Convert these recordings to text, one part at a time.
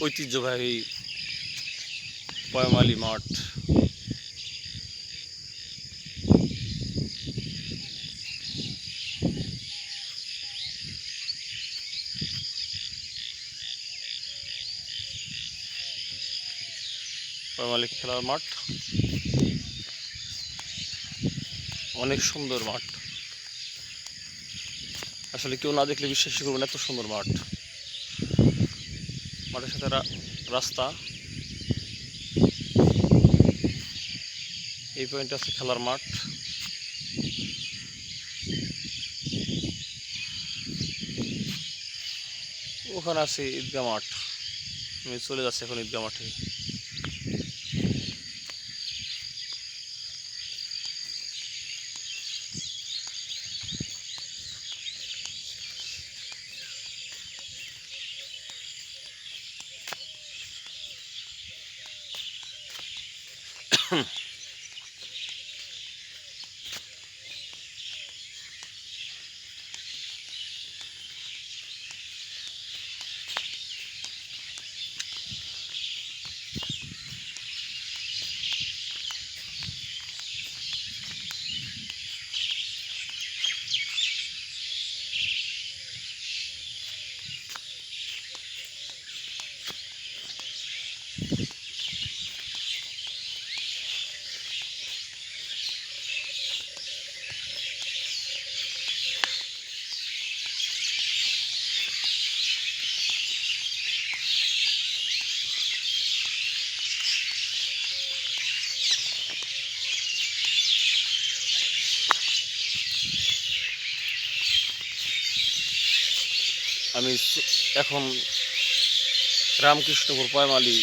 ঐতিহ্যবাহী পয়মালি মাঠ। পয়মালি খেলার মাঠ, অনেক সুন্দর মাঠ। আসলে কেউ না দেখলে বিশ্বাসই করবেন এত সুন্দর মাঠ। মাঠের সাথে রাস্তা, এই পয়েন্টে আছে খেলার মাঠ। ওখানে আছে ঈদগাহ মাঠ। আমি চলে যাচ্ছি এখন ঈদগাহ মাঠে। আমি এখন রামকৃষ্ণপুর পয়মালি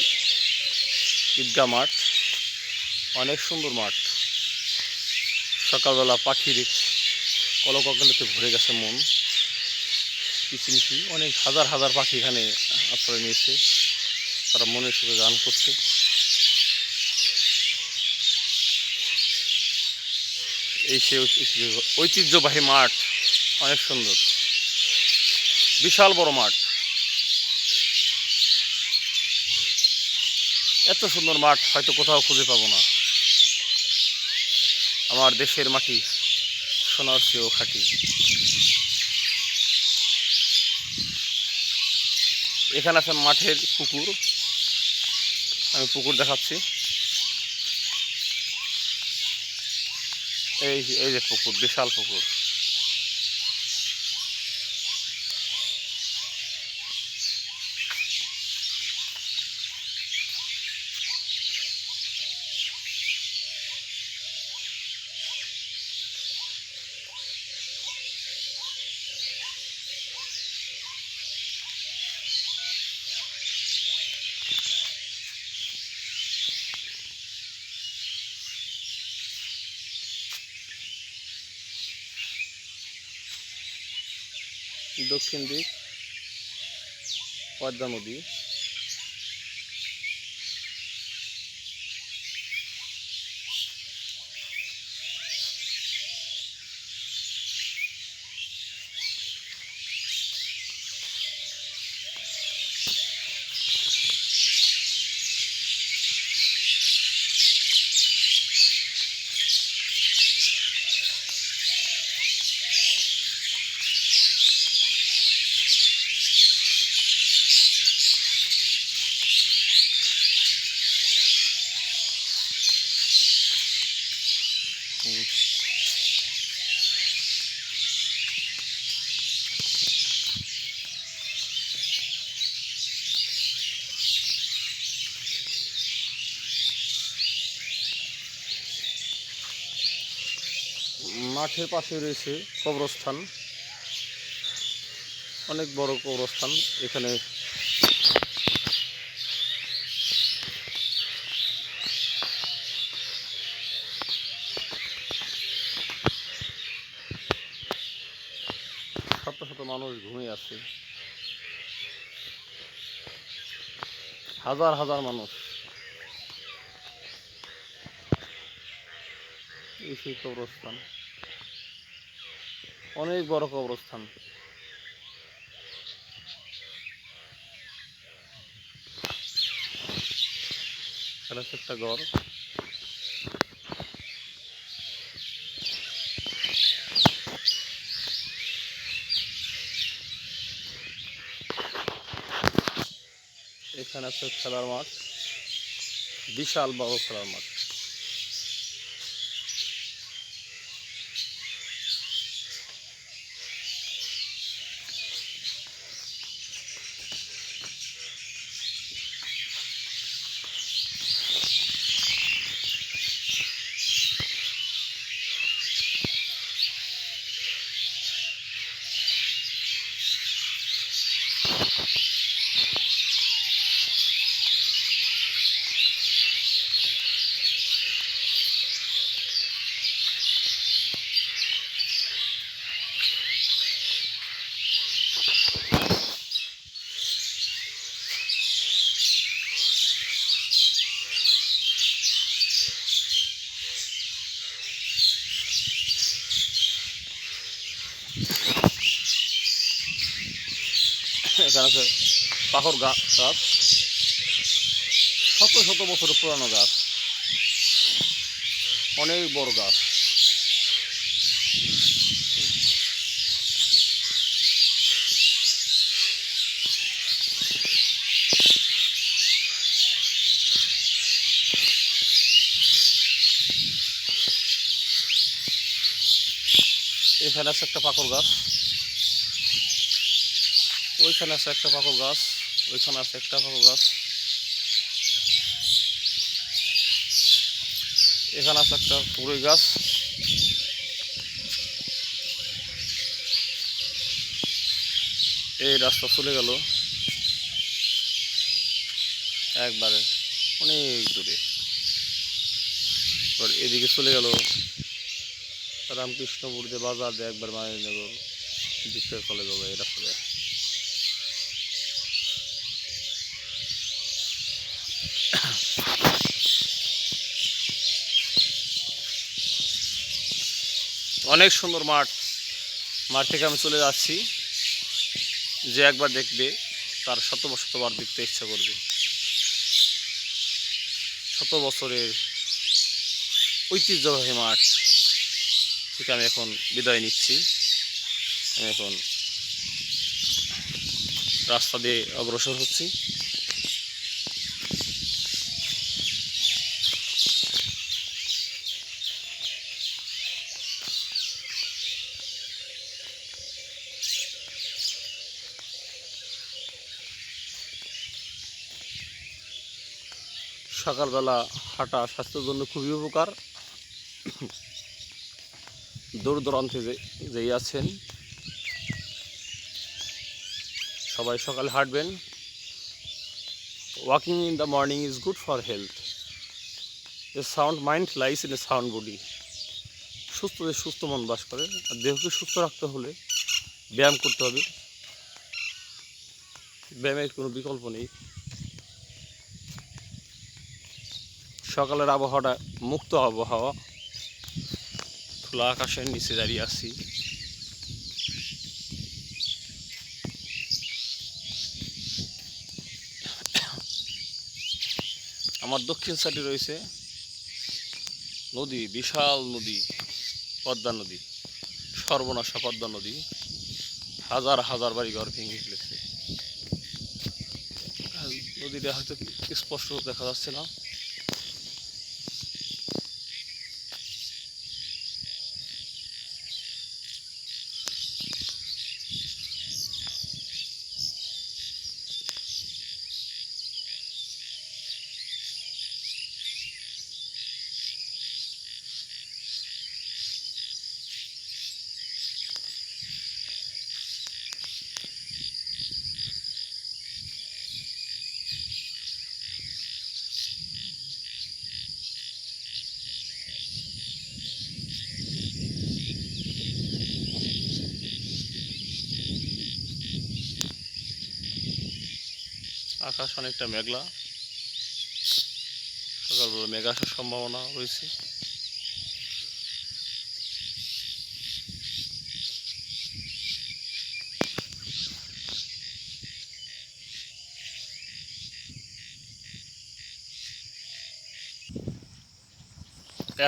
ঈদগাহ মাঠ, অনেক সুন্দর মাঠ। সকালবেলা পাখির কলকাকলিতে ভরে গেছে মন। কিচিমিচি অনেক হাজার হাজার পাখি এখানে আশ্রয় নিয়েছে, তারা মনের সুখে গান করছে। এই সে ঐতিহ্যবাহী মাঠ, অনেক সুন্দর, বিশাল বড় মাঠ। এত সুন্দর মাঠ হয়তো কোথাও খুঁজে পাবো না। আমার দেশের মাটি সোনার চেয়েও খাঁটি। এখানে আছে মাঠের পুকুর, আমি পুকুর দেখাচ্ছি। এই যে পুকুর, বিশাল পুকুর। দক্ষিণ দিক পদ্মা নদী। মাঠের পাশে রয়েছে কবরস্থান, অনেক বড় কবরস্থান। এখানে শত শত মানুষ ঘুমিয়ে আছে, হাজার হাজার মানুষ। এই সেই কবরস্থান, অনেক বড় কবরস্থান। এখানে আছে একটা ঘর। এখানে আছে খেলার মাঠ, বিশাল বড় খেলার মাঠ। এখানে আছে পাখর গাছ, শত শত বছরের পুরানো গাছ, অনেক বড় গাছ। এখানে আছে একটা পাকড় গাছ, ওইখানে আছে একটা পাকড় গাছ, ওইখানে আছে একটা পাকড় গাছ, এখানে আছে একটা পুরুই গাছ। এই রাস্তা চলে গেল একবারে অনেক দূরে। এদিকে চলে গেল রামকৃষ্ণপুর যে বাজার দিয়ে একবার মানিনগর দিকটা চলে যাবে এই রাস্তা দিয়ে। অনেক সুন্দর মাঠ। মাঠ থেকে আমি চলে যাচ্ছি, যে একবার দেখবে তার শতবার দেখতে ইচ্ছা করবে। শত বছরের ঐতিহ্যবাহী মাঠ থেকে আমি এখন বিদায় নিচ্ছি। আমি এখন রাস্তা দিয়ে অগ্রসর হচ্ছি। সকালবেলা হাঁটা স্বাস্থ্যের জন্য খুবই উপকার। দূর দূরান্তে যেই আছেন সবাই সকালে হাঁটবেন। Walking in the morning is good for health. A sound mind lies in a sound body. সুস্থ দেহে সুস্থ মন বাস করে। আর দেহকে সুস্থ রাখতে হলে ব্যায়াম করতে হবে। ব্যায়ামের কোনো বিকল্প নেই। সকালের আবহাওয়াটা মুক্ত আবহাওয়া, খোলা আকাশের নিচে দাঁড়িয়ে আছি। আমার দক্ষিণ সাইডে রয়েছে নদী, বিশাল নদী, পদ্মা নদী, সর্বনাশা পদ্মা নদী। হাজার হাজার বাড়ি ঘর ভেঙে ফেলেছে। নদীটা হয়তো স্পষ্ট দেখা যাচ্ছে না। আকাশ অনেকটা মেঘলা, সকালবেলা মেঘ আসার সম্ভাবনা রয়েছে।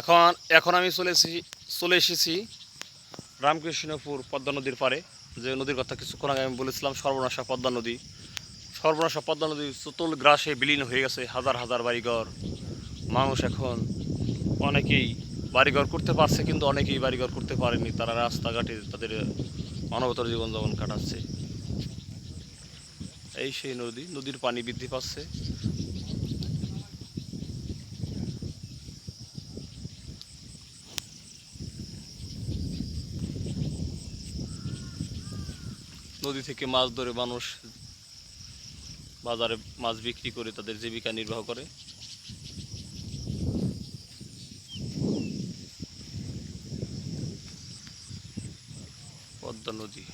এখন এখন আমি চলে এসেছি রামকৃষ্ণপুর পদ্মা নদীর পাড়ে। যে নদীর কথা কিছুক্ষণ আগে আমি বলেছিলাম, সর্বনাশা পদ্মা নদী। সর্বনাশা পদ্মা নদী চতুল গ্রাসে বিলীন হয়ে গেছে, হাজার হাজার বাড়িঘর। মানুষ এখন অনেকেই বাড়িঘর করতে পারছে, কিন্তু অনেকেই বাড়িঘর করতে পারেনি। তারা রাস্তাঘাটে তাদের মানবতার জীবনযাপন কাটাচ্ছে। এই সেই নদী, নদীর পানি বৃদ্ধি পাচ্ছে। নদী থেকে মাছ ধরে মানুষ বাজারে মাছ বিক্রি করে তাদের জীবিকা নির্বাহ করে। পদ্মা নদী।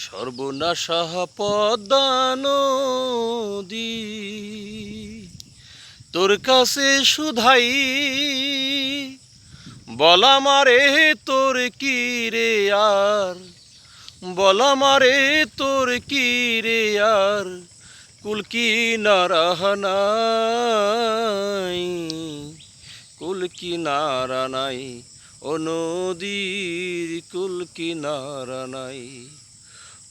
সর্বনাশা পদ্মা নদী, তোর কাছে শুধাই বলা মারে তোর কি রে আর, বলা মারে তোর কি রে আর, কুল কিনারা নাই, কুল কিনারা নাই, ও নদীর কুল কিনারা নাই।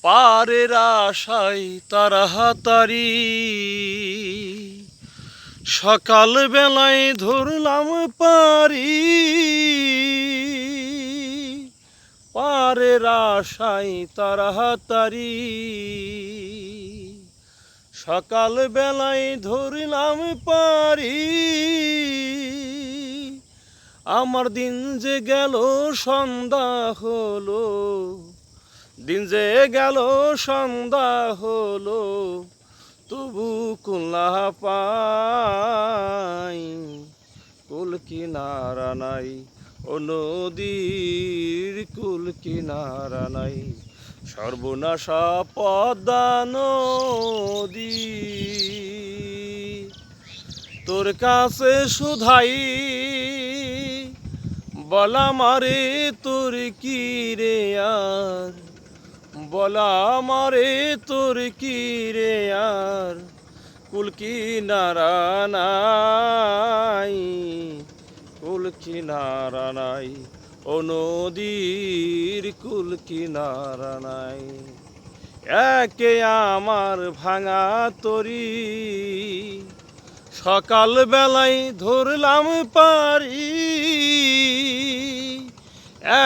পারের আশায় তারা হাতারি, সকাল বেলায় ধরলাম পারি, পারের আশায় তারা হাতারি, সকাল বেলায় ধরলাম পারি। আমার দিন যে গেল সন্ধ্যা হলো, দিন যে গেল সন্ধ্যা হলো, তবু কুল্লা পাই, কুল কিনারা নাই, ও নদীর কুল কিনারা নাই। সর্বনাশা পদ্মা নদী, তোর কাছে শুধাই বলা মারে তোর কি রে আর, বলা মারে তোর কি রে আর, কুল কিনারা নাই, কুল কিনারা নাই, ও নদীর কুল কিনারা নাই। একে আমার ভাঙা তরি, সকাল বেলায় ধরলাম পারি,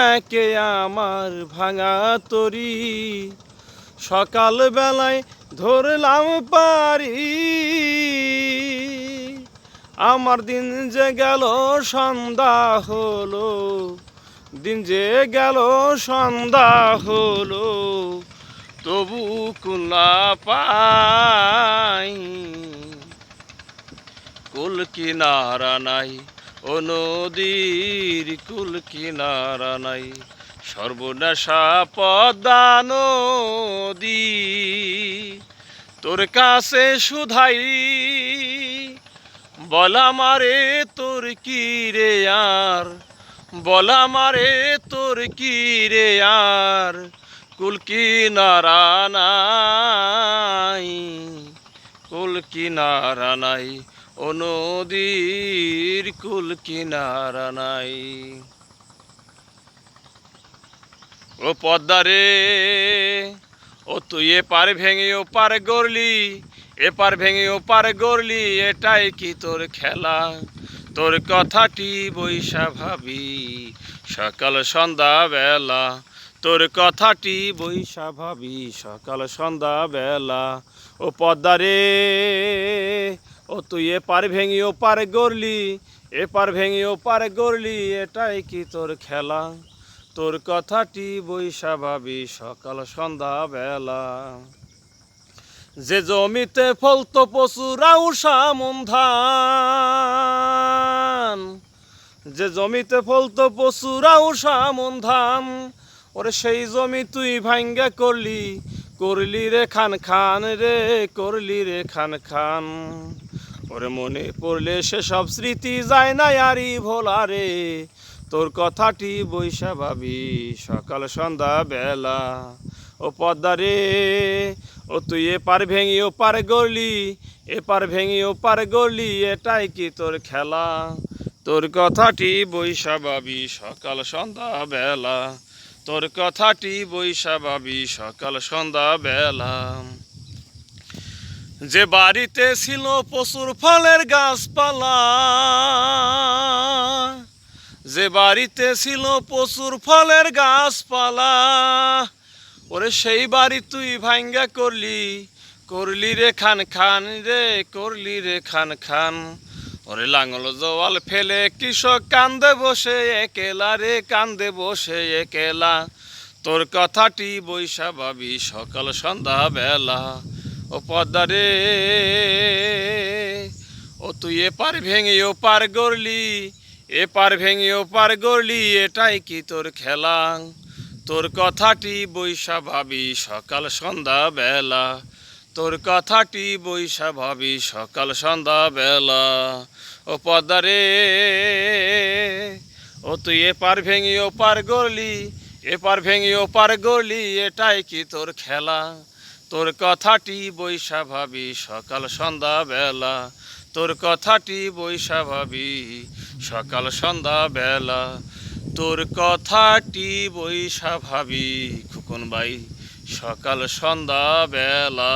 একে আমার ভাঙা তরি, সকাল বেলায় ধরলাম পারি। আমার দিন যে গেল সন্ধ্যা হলো, দিন যে গেল সন্ধ্যা হলো, তবু কুল্লা পাই, কুল কিনারা নাই, ও নদীর কুল কিনারা নাই। সর্বনাশা পদ্মা নদী, তোর কাছে শুধাই বলা মারে তোর কি রে আর, বলা মারে তোর কি রে আর, কুল কিনারা নাই, কুল কিনারা নাই, ও নদীর কুল কিনারা নাই। ও পদ্মা রে, ও তুই এপার ভেঙে ওপার গড়লি, এপার ভেঙে ওপার গড়লি, এটাই কি তোর খেলা? তোর কথাটি বৈশা ভাবি সকাল সন্ধ্যা বেলা, তোর কথাটি বৈশা ভাবি সকাল সন্ধ্যা বেলা। ও পদ্মা রে, ও তুই এপার ভেঙে ওপার গড়লি, এপার ভেঙে ওপার গড়লি, এটাই কি তোর খেলা? তোর কথাটি বৈশা ভাবি সকাল সন্ধ্যা বেলা। যে জমিতে ফলতো প্রচুর আউশা মন ধান, যে জমিতে ফলতো প্রচুর আউশা মন ধান, ওরে সেই জমি তুই ভাঙ্গা করলি, করলি রে খান খান রে, করলি রে খান খান। ওরে মনে পড়লে সেসব স্মৃতি যায় না আরি ভোলা রে, তোর কথাটি বৈশা ভাবি সকাল সন্ধ্যা বেলা। ও পদ্মা রে, ও তুই এপার ভেঙে ওপার গড়লি, এপার ভেঙে ওপার গড়লি, এটাই কি তোর খেলা? তোর কথাটি বৈশা ভাবি সকাল সন্ধ্যা বেলা, তোর কথাটি বৈশা ভাবি সকাল সন্ধ্যা বেলা। যে বাড়িতে ছিল প্রচুর ফলের গাছপালা, যে বাড়িতে ছিল প্রচুর ফলের গাছপালা, ওরে সেই বাড়ি তুই ভাঙ্গা করলি, করলি রে খান খান রে, করলি রে খান খান। ওরে লাঙল জোয়াল ফেলে কৃষক কান্দে বসে একেলা রে, কান্দে বসে একেলা। তোর কথাটি বৈশা ভাবি সকাল সন্ধ্যা বেলা। ও পদ্মা রে, ও তুই এপার ভেঙে ওপার গড়লি, এপার ভেঙে ওপার গড়লি, এটাই কি তোর খেলা? তোর কথাটি বৈশা ভাবি সকাল সন্ধ্যা বেলা, তোর কথাটি বৈশা ভাবি সকাল সন্ধ্যা বেলা। ও পদ্মা রে, ও তুই এপার ভেঙে ওপার গড়লি, এপার ভেঙে ওপার গড়লি, এটাই কি তোর খেলা? তোর কথাটি বৈশা ভাবি সকাল সন্ধ্যা বেলা, তোর কথাটি বৈশা ভাবি সকাল সন্ধ্যা বেলা। তোর কথাটি বৈশা ভাবি খোকন ভাই সকাল সন্ধ্যা বেলা।